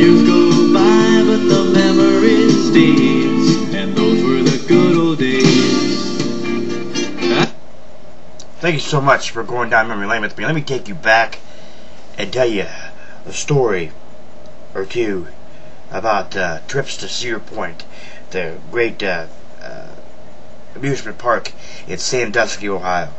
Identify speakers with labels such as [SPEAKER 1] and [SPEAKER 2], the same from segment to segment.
[SPEAKER 1] Years go by, but the memory stays, and those were the good old days.
[SPEAKER 2] Thank you so much for going down memory lane with me. Let me take you back and tell you a story or two about trips to Cedar Point, the great amusement park in Sandusky, Ohio.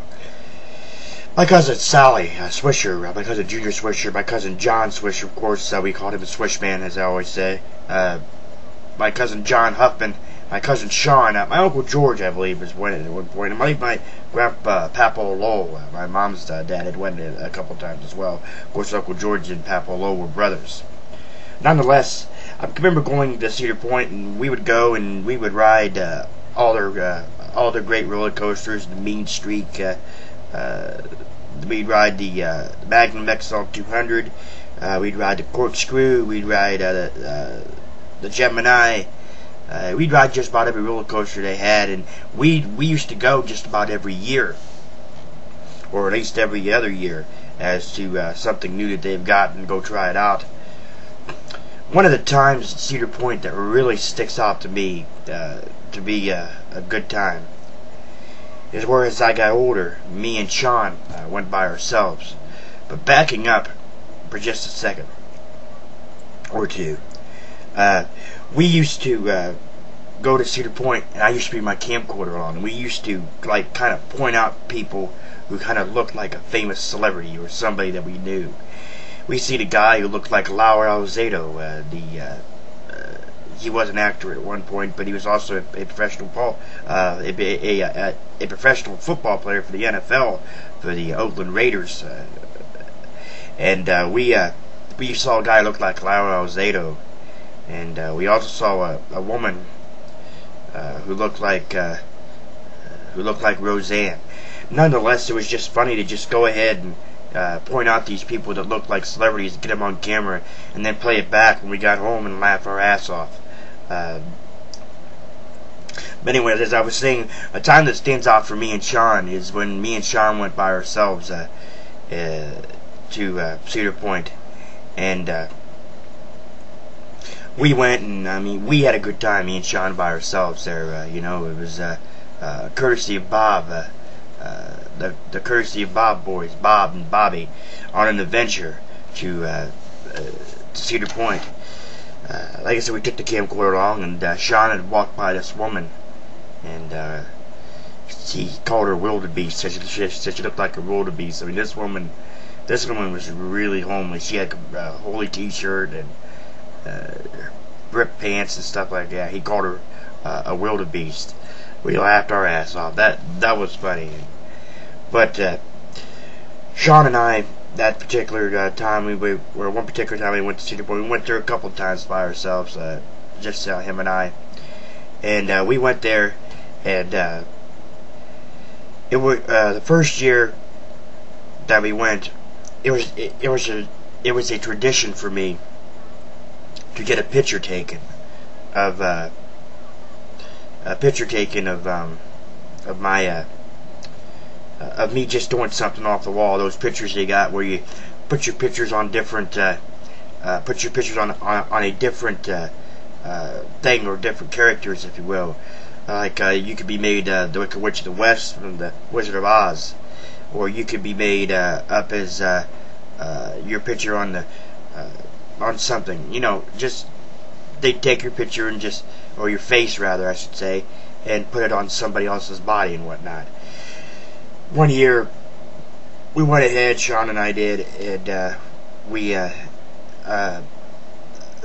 [SPEAKER 2] My cousin Sally Swisher, my cousin Junior Swisher, my cousin John Swisher, of course, we called him a Swish Man, as I always say. My cousin John Huffman, my cousin Sean, my Uncle George, I believe, was winning at one point. And my grandpa, Papa Lowell, my mom's dad, had won it a couple times as well. Of course, Uncle George and Papa Lowell were brothers. Nonetheless, I remember going to Cedar Point, and we would go and we would ride all their great roller coasters, the Mean Streak. We'd ride the Magnum XL 200. We'd ride the Corkscrew. We'd ride the Gemini. We'd ride just about every roller coaster they had, and we used to go just about every year, or at least every other year, as to something new that they've got, and go try it out. One of the times at Cedar Point that really sticks out to me to be a good time is where, as I got older, me and Sean went by ourselves. But backing up for just a second or two, we used to go to Cedar Point, and I used to be my camcorder on, and we used to like kind of point out people who kind of looked like a famous celebrity or somebody that we knew. We see the guy who looked like Laura Alzado. He was an actor at one point, but he was also a professional professional football player for the NFL, for the Oakland Raiders. And we saw a guy who looked like Laura Alzado, and we also saw a woman who looked like Roseanne. Nonetheless, it was just funny to just go ahead and point out these people that looked like celebrities, get them on camera, and then play it back when we got home and laugh our ass off. But anyways, as I was saying, a time that stands out for me and Sean is when me and Sean went by ourselves to Cedar Point, and we went, and I mean, we had a good time, me and Sean by ourselves there. You know, it was courtesy of Bob, the courtesy of Bob boys, Bob and Bobby, on an adventure to Cedar Point. Like I said, we took the camcorder along, and Sean had walked by this woman, and he called her wildebeest. Said she looked like a wildebeest. I mean, this woman was really homely. She had a holy T-shirt and ripped pants and stuff like that. He called her a wildebeest. We laughed our ass off. That was funny. But Sean and I, that particular time, one particular time we went to Cedar Point. We went there a couple of times by ourselves, just him and I. And we went there, and it was the first year that we went. It was a tradition for me to get a picture taken of my of me just doing something off the wall. Those pictures they got where you put your pictures on different on a different thing, or different characters, if you will. Like you could be made the Wicked Witch of the West from the Wizard of Oz, or you could be made up as your picture on the on something. You know, just they take your picture and just, or your face rather, I should say, and put it on somebody else's body and whatnot. One year, we went ahead, Sean and I did, and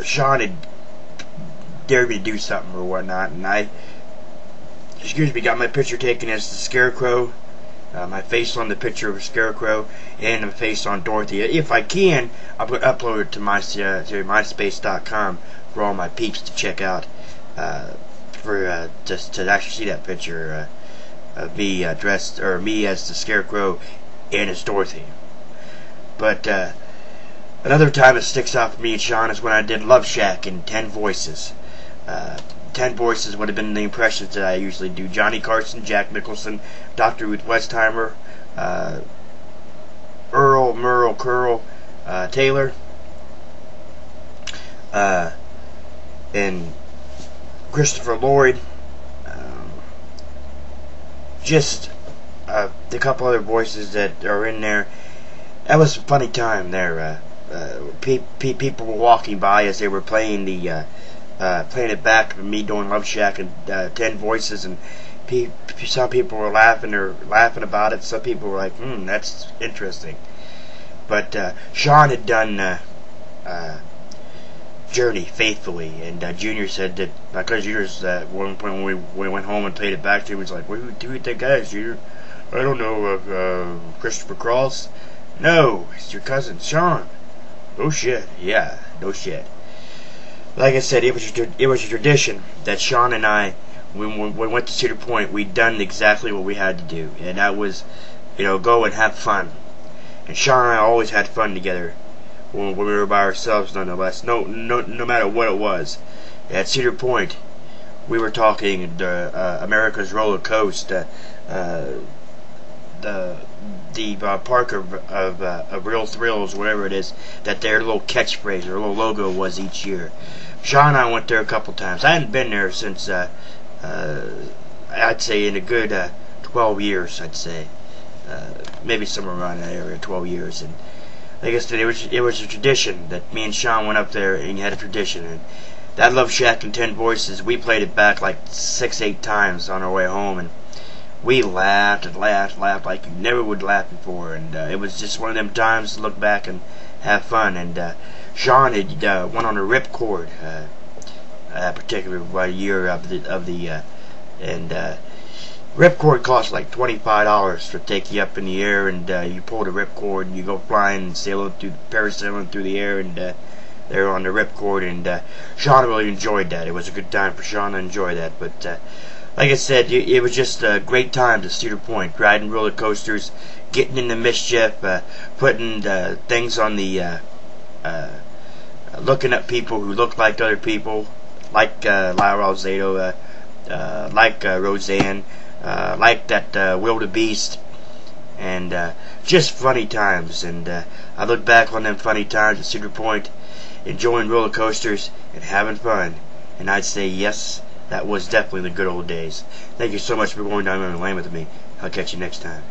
[SPEAKER 2] Sean had dared me to do something or whatnot, and I got my picture taken as the Scarecrow, my face on the picture of a Scarecrow, and my face on Dorothy. If I can, I'm going to upload it to MySpace.com for all my peeps to check out, just to actually see that picture of me dressed, or me as the Scarecrow and as Dorothy. But another time that sticks out for me and Sean is when I did Love Shack in 10 voices. 10 voices would have been the impressions that I usually do: Johnny Carson, Jack Nicholson, Dr. Ruth Westheimer, Earl Merle Curl Taylor, and Christopher Lloyd, just the couple other voices that are in there. That was a funny time there. People were walking by as they were playing playing it back, me doing Love Shack and 10 voices, and some people were laughing about it. Some people were like, that's interesting. But Sean had done Journey faithfully, and Junior said that, because Junior's at one point when we went home and played it back to him, he was like, what do you think that is, Junior? I don't know, Christopher Cross? No, it's your cousin, Sean. No shit. Yeah, no shit. Like I said, it was a tradition that Sean and I, when we went to Cedar Point, we'd done exactly what we had to do, and that was, go and have fun. And Sean and I always had fun together when we were by ourselves, nonetheless. No matter what it was. At Cedar Point, we were talking America's Roller Coaster, the park of Real Thrills, whatever it is, that their little catchphrase, their little logo was each year. Sean and I went there a couple times. I hadn't been there since, I'd say, in a good 12 years, I'd say. Maybe somewhere around that area, 12 years. And like I said, it was a tradition that me and Sean went up there and had a tradition. And that Love Shack and 10 Voices, we played it back like 6-8 times on our way home, and we laughed and laughed like you never would laugh before. And it was just one of them times to look back and have fun. And Sean had went on a ripcord that particular year and ripcord cost like $25 to take you up in the air, and you pull the ripcord and you go flying and parasailing through the air, and they're on the ripcord. And Sean really enjoyed that. It was a good time for Sean to enjoy that. But like I said, it was just a great time to Cedar Point, riding roller coasters, getting into mischief, putting things on the looking at people who look like other people, like Lyra Alzado, like Roseanne, like that Wildebeest, and just funny times. And I look back on them funny times at Cedar Point, enjoying roller coasters and having fun, and I'd say yes, that was definitely the good old days. Thank you so much for going down memory lane with me. I'll catch you next time.